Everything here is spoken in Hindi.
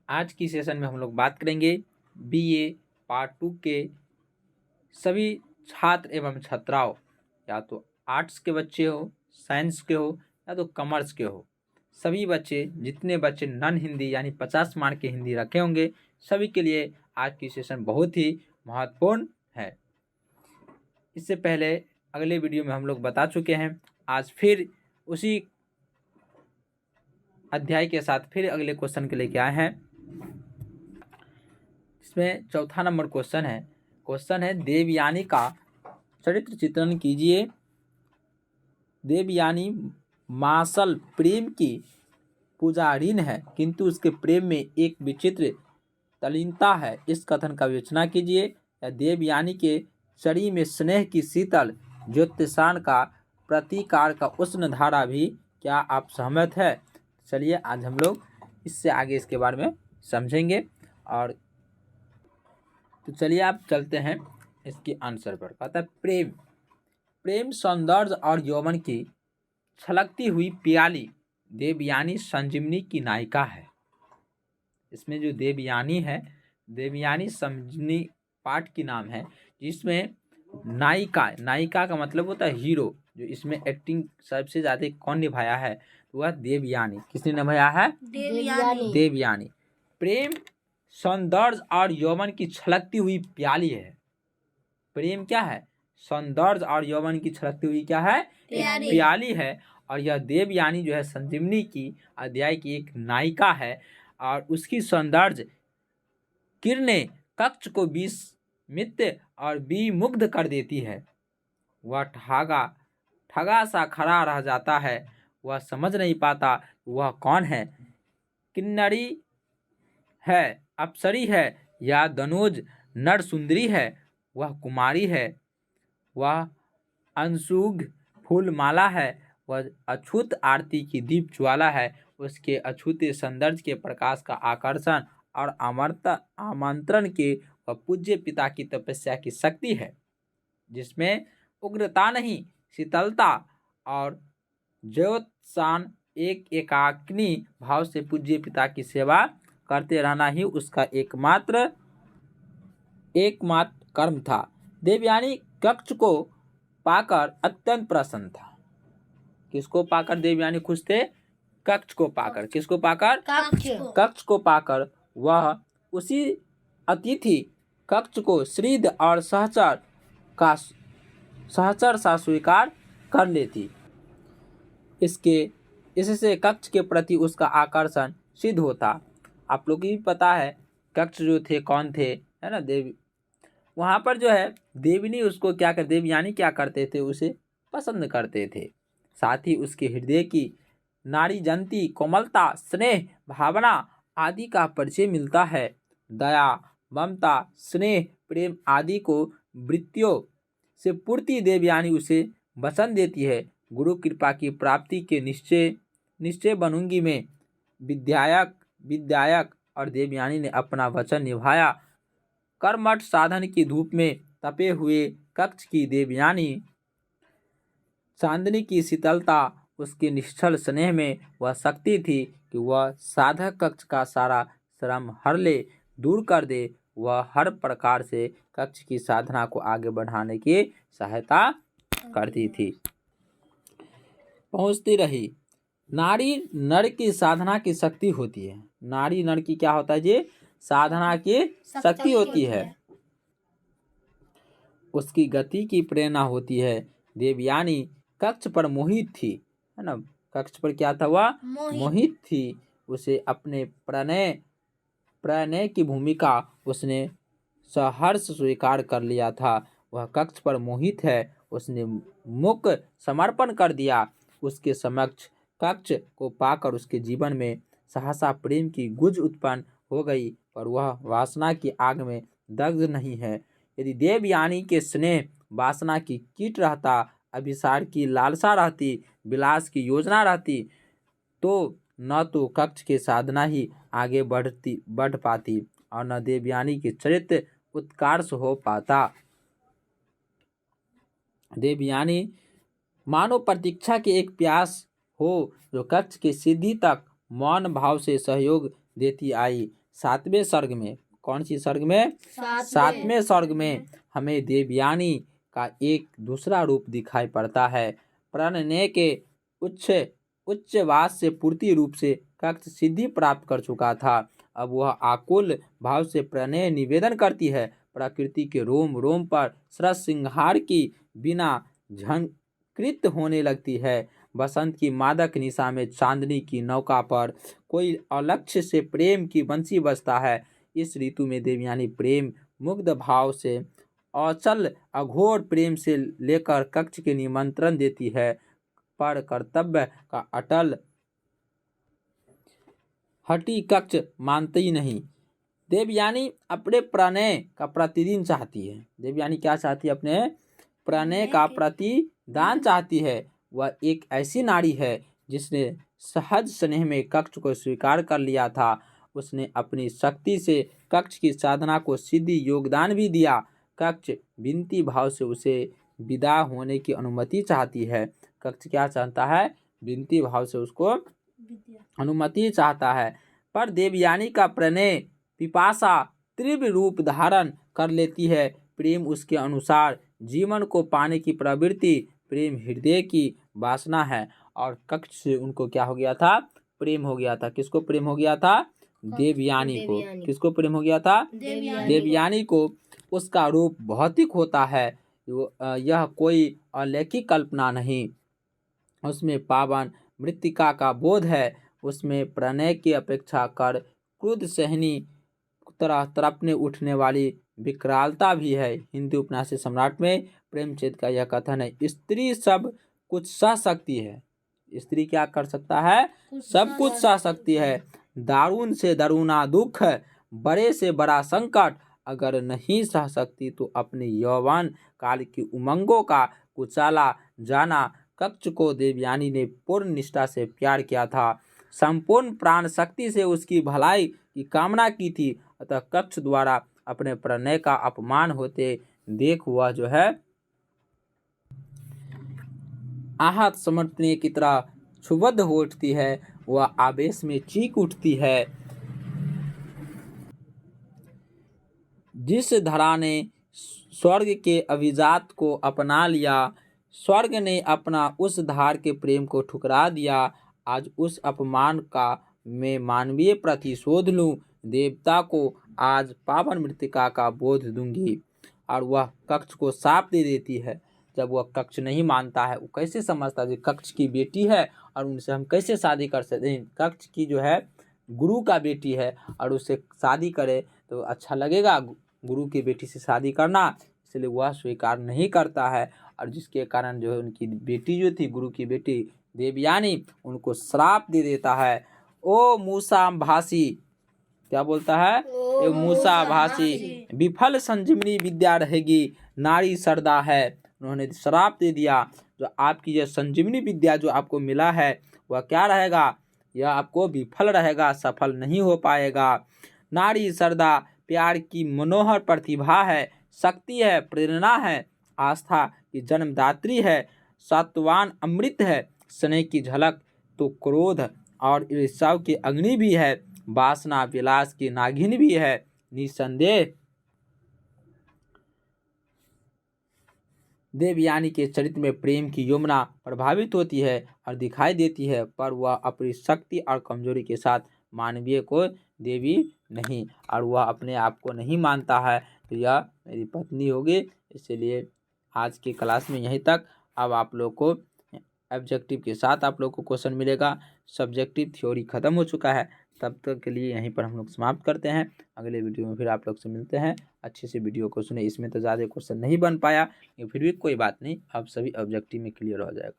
आज की सेशन में हम लोग बात करेंगे बीए पार्ट 2 के सभी छात्र एवं छात्राओं, या तो आर्ट्स के बच्चे हो, साइंस के हो या तो कॉमर्स के हो, सभी बच्चे, जितने बच्चे नॉन हिंदी यानी 50 मार्क के हिंदी रखे होंगे, सभी के लिए आज की सेशन बहुत ही महत्वपूर्ण है। इससे पहले अगले वीडियो में हम लोग बता चुके हैं, आज फिर उसी अध्याय के साथ फिर अगले क्वेश्चन के लेके आए हैं। इसमें चौथा नंबर क्वेश्चन है देवयानी का चरित्र चित्रण कीजिए। देवयानी मासल प्रेम की पुजारीन है, किंतु उसके प्रेम में एक विचित्र तल्लीनता है। इस कथन का विवेचना कीजिए। या देवयानी के शरीर में स्नेह की शीतल ज्योतिषान का प्रतिकार का उष्ण धारा भी, क्या आप सहमत है? चलिए आज हम लोग इससे आगे इसके बारे में समझेंगे। और तो चलिए आप चलते हैं इसके आंसर पर। कहता है प्रेम सौंदर्य और यौवन की छलकती हुई प्याली देवयानी संजीवनी की नायिका है। इसमें जो देवयानी है, देवयानी संजीवनी पाठ की नाम है, जिसमें नायिका का मतलब होता है हीरो। जो इसमें एक्टिंग सबसे ज्यादा कौन निभाया है, वह देवयानी। किसने निभाया है? देवयानी। प्रेम सौंदर्य और यौवन की छलकती हुई प्याली है। प्रेम क्या है? सौंदर्य और यौवन की छलकती हुई क्या है? प्याली है। और यह देवयानी जो है संजीवनी की अध्याय की एक नायिका है, और उसकी सौंदर्य किरणें कक्ष को विस्मित और विमुग्ध कर देती है। वह ठगा सा खड़ा रह जाता है। वह समझ नहीं पाता वह कौन है, किन्नरी है, अप्सरी है या दनोज नर सुंदरी है। वह कुमारी है, वह अंशुग फूलमाला है, वह अछूत आरती की दीप ज्वाला है। उसके अछूत सौंदर्य के प्रकाश का आकर्षण और आमंत्रण के वह पूज्य पिता की तपस्या की शक्ति है, जिसमें उग्रता नहीं, शीतलता और ज्योत्सान एकाग्नि भाव से पूज्य पिता की सेवा करते रहना ही उसका एकमात्र कर्म था। देवयानी कक्ष को पाकर अत्यंत प्रसन्न था। किसको पाकर देवयानी खुश थे? कक्ष को पाकर। किसको पाकर? कक्ष को पाकर वह उसी अतिथि कक्ष को श्रीद और सहचर सा स्वीकार कर लेती। इससे कक्ष के प्रति उसका आकर्षण सिद्ध होता। आप लोग को भी पता है कक्ष जो थे कौन थे, है ना? देवी। वहाँ पर जो है देवयानी उसको देवयानी क्या करते थे? उसे पसंद करते थे। साथ ही उसके हृदय की नारी जंती कोमलता, स्नेह भावना आदि का परिचय मिलता है। दया, ममता, स्नेह, प्रेम आदि को वृत्तियों से पूर्ति देवयानी उसे वचन देती है। गुरु कृपा की प्राप्ति के निश्चय बनूंगी मैं विद्यायक। और देवयानी ने अपना वचन निभाया। कर्मठ साधन की धूप में तपे हुए कक्ष की देवयानी, चांदनी की शीतलता, उसके निश्चल स्नेह में वह शक्ति थी कि वह साधक कक्ष का सारा श्रम हर ले, दूर कर दे। वह हर प्रकार से कक्ष की साधना को आगे बढ़ाने की सहायता करती थी, पहुंचती रही। नारी नर की साधना की शक्ति होती है। नारी नर की क्या होता है जी? साधना की शक्ति होती है। उसकी गति की प्रेरणा होती है। देवयानी कक्ष पर मोहित थी, है ना? कक्ष पर क्या था? वह मोहित थी। उसे अपने प्रणय की भूमिका उसने सहर्ष स्वीकार कर लिया था। वह कक्ष पर मोहित है। उसने मुख समर्पण कर दिया। उसके समक्ष कक्ष को पाकर उसके जीवन में सहसा प्रेम की गुज उत्पन्न हो गई, पर वह वासना की आग में दग्ध नहीं है। यदि देवयानी के स्नेह वासना की कीट रहता, अभिसार की लालसा रहती, विलास की योजना रहती, तो न तो कक्ष के साधना ही आगे बढ़ पाती और न देवयानी के चरित्र उत्कर्ष हो पाता। देवयानी मानो प्रतीक्षा की एक प्यास हो, जो कक्ष की सिद्धि तक मौन भाव से सहयोग देती आई। सातवें सर्ग में, कौन सी सर्ग में, सातवें सर्ग में हमें देवयानी का एक दूसरा रूप दिखाई पड़ता है। प्रणय के उच्चवास से पूर्ति रूप से कक्ष सिद्धि प्राप्त कर चुका था। अब वह आकुल भाव से प्रणय निवेदन करती है। प्रकृति के रोम रोम पर सरस सिंहार की बिना झंकृत होने लगती है। बसंत की मादक निशा में चांदनी की नौका पर कोई अलक्ष्य से प्रेम की बंसी बजता है। इस ऋतु में देवयानी प्रेम मुग्ध भाव से अचल अघोर प्रेम से लेकर कक्ष के निमंत्रण देती है, पर कर्तव्य का अटल हटी कक्ष मानती नहीं। देवयानी अपने प्रणय का प्रतिदिन चाहती है। देवयानी क्या चाहती है, अपने प्रणय का प्रतिदान चाहती है। वह एक ऐसी नारी है जिसने सहज स्नेह में कक्ष को स्वीकार कर लिया था। उसने अपनी शक्ति से कक्ष की साधना को सिद्धि योगदान भी दिया। कक्ष विनती भाव से उसे विदा होने की अनुमति चाहती है। कक्ष क्या चाहता है, विनती भाव से उसको अनुमति चाहता है। पर देवयानी का प्रणय पिपासा तीव्र रूप धारण कर लेती है। प्रेम उसके अनुसार जीवन को पाने की प्रवृत्ति, प्रेम हृदय की वासना है। और कक्ष से उनको क्या हो गया था, प्रेम हो गया था। किसको प्रेम हो गया था, देवयानी को। किसको प्रेम हो गया था, देवयानी को। उसका रूप भौतिक होता है, यह कोई अलौकिक कल्पना नहीं। उसमें पावन मृत्तिका का बोध है। उसमें प्रणय की अपेक्षा कर क्रोध सहनी तरह तड़पने उठने वाली विकरालता भी है। हिंदी उपन्यासी सम्राट में प्रेमचंद का यह कथन है, स्त्री सब कुछ सह सकती है। स्त्री क्या कर सकता है, सब कुछ सह सकती है। दारुण से दारुणा दुख, बड़े से बड़ा संकट अगर नहीं सह सकती तो अपने यौवन काल की उमंगों का कुचला जाना। कक्ष को देवयानी ने पूर्ण निष्ठा से प्यार किया था, संपूर्ण प्राण शक्ति से उसकी भलाई की कामना की थी। अतः कक्ष द्वारा अपने प्रणय का अपमान होते देख वह जो है आहत समर्पणीय की तरह क्षुब्ध हो उठती है। वह आवेश में चीख उठती है। जिस धरा ने स्वर्ग के अभिजात को अपना लिया, स्वर्ग ने अपना उस धार के प्रेम को ठुकरा दिया। आज उस अपमान का मैं मानवीय प्रतिशोध लूं। देवता को आज पावन मृत्तिका का बोध दूंगी। और वह कक्ष को साप दे देती है। जब वह कक्ष नहीं मानता है, वो कैसे समझता है कक्ष की बेटी है और उनसे हम कैसे शादी कर सकते हैं। कक्ष की जो है गुरु का बेटी है और उससे शादी करे तो अच्छा लगेगा, गुरु की बेटी से शादी करना, इसलिए वह स्वीकार नहीं करता है। और जिसके कारण जो है उनकी बेटी जो थी, गुरु की बेटी देवयानी, उनको श्राप दे देता है। ओ मूसा भासी, क्या बोलता है, ये मूसा भासी विफल संजीवनी विद्या रहेगी, नारी सरदा है। उन्होंने श्राप दे दिया, जो आपकी यह संजीवनी विद्या जो आपको मिला है वह क्या रहेगा, यह आपको विफल रहेगा, सफल नहीं हो पाएगा। नारी सरदा प्यार की मनोहर प्रतिभा है, शक्ति है, प्रेरणा है, आस्था की जन्मदात्री है, सत्वान अमृत है, स्नेह की झलक तो क्रोध और ईर्ष्या की अग्नि भी है, वासना विलास की नागिन भी है। निसंदेह देवयानी के चरित्र में प्रेम की यमुना प्रभावित होती है और दिखाई देती है, पर वह अपनी शक्ति और कमजोरी के साथ मानवीय को देवी नहीं, और वह अपने आप को नहीं मानता है तो यह मेरी पत्नी होगी। इसलिए आज की क्लास में यहीं तक। अब आप लोग को ऑब्जेक्टिव के साथ आप लोग को क्वेश्चन मिलेगा। सब्जेक्टिव थ्योरी खत्म हो चुका है। तब तक के लिए यहीं पर हम लोग समाप्त करते हैं। अगले वीडियो में फिर आप लोग से मिलते हैं। अच्छे से वीडियो को सुने। इसमें तो ज़्यादा क्वेश्चन नहीं बन पाया, लेकिन फिर भी कोई बात नहीं, आप सभी ऑब्जेक्टिव में क्लियर हो जाएगा।